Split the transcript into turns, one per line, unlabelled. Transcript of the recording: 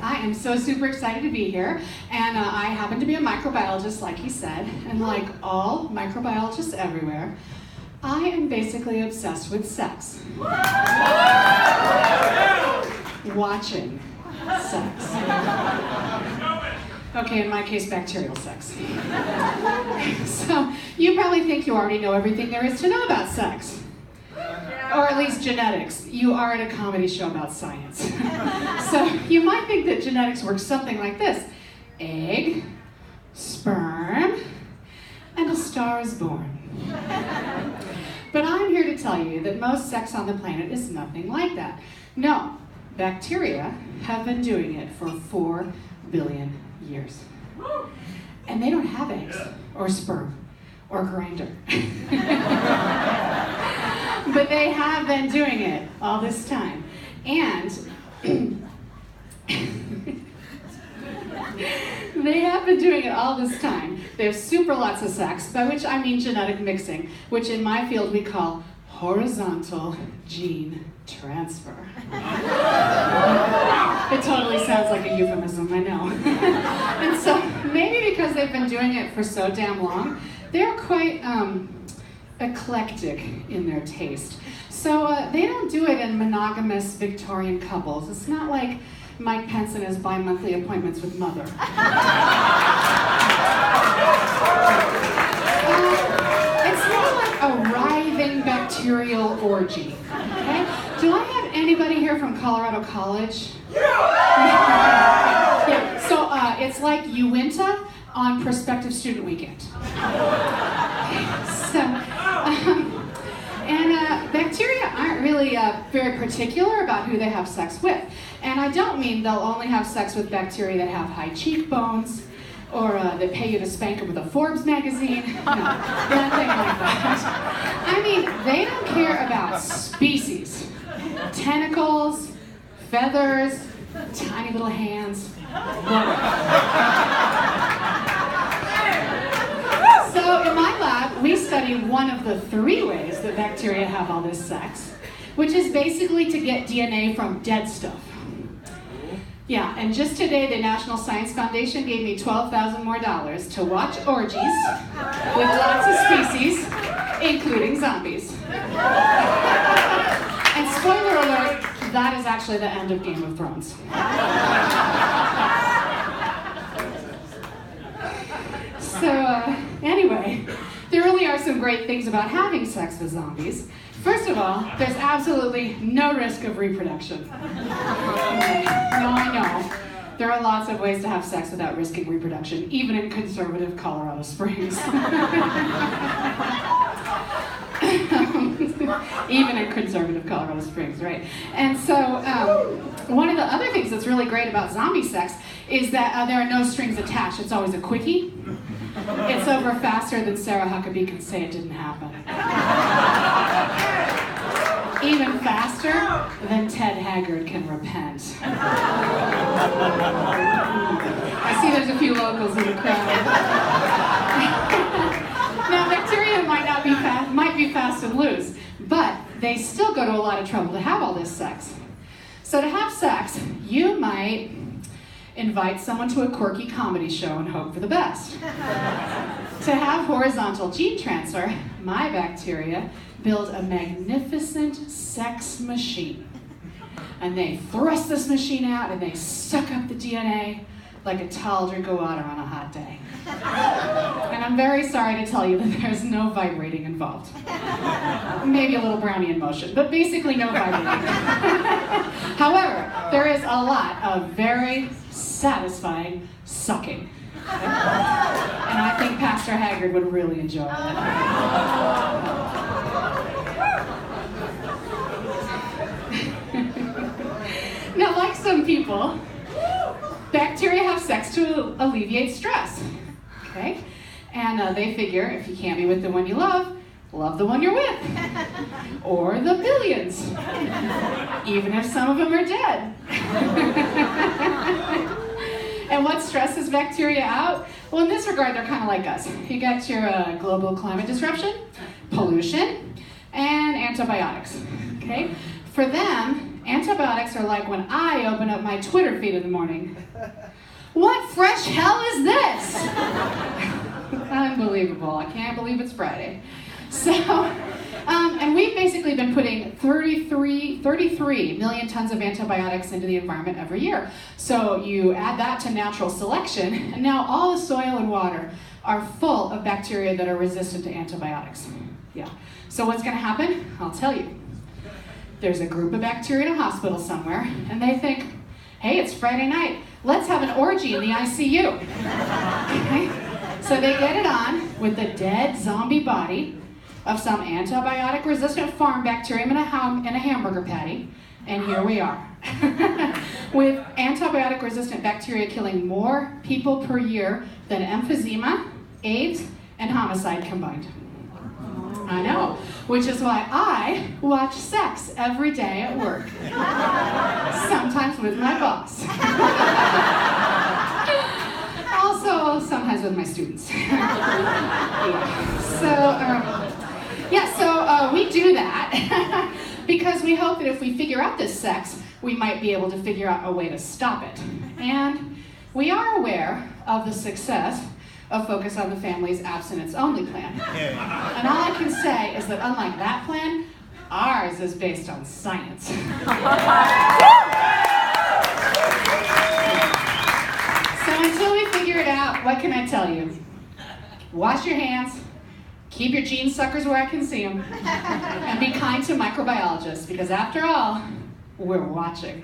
I am so super excited to be here, and I happen to be a microbiologist, like he said, and like all microbiologists everywhere, I am basically obsessed with sex. Watching sex. Okay, in my case, bacterial sex. So, you probably think you already know everything there is to know about sex. Or at least genetics. You are at a comedy show about science. So you might think that genetics works something like this. Egg, sperm, and a star is born. But I'm here to tell you that most sex on the planet is nothing like that. No, bacteria have been doing it for 4 billion years. And they don't have eggs, or sperm, or grinder. But they have been doing it all this time. And they have been doing it all this time. They have super lots of sex, by which I mean genetic mixing, which in my field we call horizontal gene transfer. It totally sounds like a euphemism, I know. And so maybe because they've been doing it for so damn long, they're quite eclectic in their taste. So they don't do it in monogamous Victorian couples. It's not like Mike Pence and his bi-monthly appointments with Mother. It's more like a writhing bacterial orgy. Okay? Do I have anybody here from Colorado College? Yeah. So it's like Uinta on Prospective Student Weekend. Bacteria aren't really very particular about who they have sex with. And I don't mean they'll only have sex with bacteria that have high cheekbones, or that pay you to spank them with a Forbes magazine. No, nothing like that. I mean, they don't care about species. Tentacles, feathers, tiny little hands, whatever. So in my lab, we study one of the 3 ways that bacteria have all this sex, which is basically to get DNA from dead stuff. Yeah, and just today, the National Science Foundation gave me $12,000 more to watch orgies with lots of species, including zombies. And spoiler alert, that is actually the end of Game of Thrones. So anyway, there really are some great things about having sex with zombies. First of all, there's absolutely no risk of reproduction. No, I know. There are lots of ways to have sex without risking reproduction, even in conservative Colorado Springs. Even in conservative Colorado Springs, right? And so one of the other things that's really great about zombie sex is that there are no strings attached. It's always a quickie. It's over faster than Sarah Huckabee can say it didn't happen. Even faster than Ted Haggard can repent. I see there's a few locals in the crowd. Now, bacteria might be fast and loose, but they still go to a lot of trouble to have all this sex. So to have sex, you might invite someone to a quirky comedy show and hope for the best. To have horizontal gene transfer, my bacteria build a magnificent sex machine. And they thrust this machine out and they suck up the DNA like a tall drink of water on a hot day. And I'm very sorry to tell you that there's no vibrating involved. Maybe a little brownian motion, but basically no vibrating. However, there is a lot of very satisfying sucking. And I think Pastor Haggard would really enjoy it. Now, like some people, bacteria have sex to alleviate stress, okay? And they figure if you can't be with the one you love the one you're with. Or the billions, even if some of them are dead. And what stresses bacteria out? Well, in this regard, they're kind of like us. You got your global climate disruption, pollution, and antibiotics, okay? For them, Antibiotics are like when I open up my Twitter feed in the morning. What fresh hell is this? Unbelievable. I can't believe it's Friday. So, and we've basically been putting 33 million tons of antibiotics into the environment every year. So you add that to natural selection, and now all the soil and water are full of bacteria that are resistant to antibiotics. Yeah. So what's going to happen? I'll tell you. There's a group of bacteria in a hospital somewhere, and they think, hey, it's Friday night. Let's have an orgy in the ICU. Okay? So they get it on with the dead zombie body of some antibiotic-resistant farm bacterium in a hamburger patty, and here we are. With antibiotic-resistant bacteria killing more people per year than emphysema, AIDS, and homicide combined. I know, which is why I watch sex every day at work. Sometimes with my boss. Also, sometimes with my students. So we do that because we hope that if we figure out this sex, we might be able to figure out a way to stop it. And we are aware of the success of Focus on the Family's abstinence-only plan. And all I can say is that unlike that plan, ours is based on science. So until we figure it out, what can I tell you? Wash your hands, keep your gene suckers where I can see them, and be kind to microbiologists, because after all, we're watching.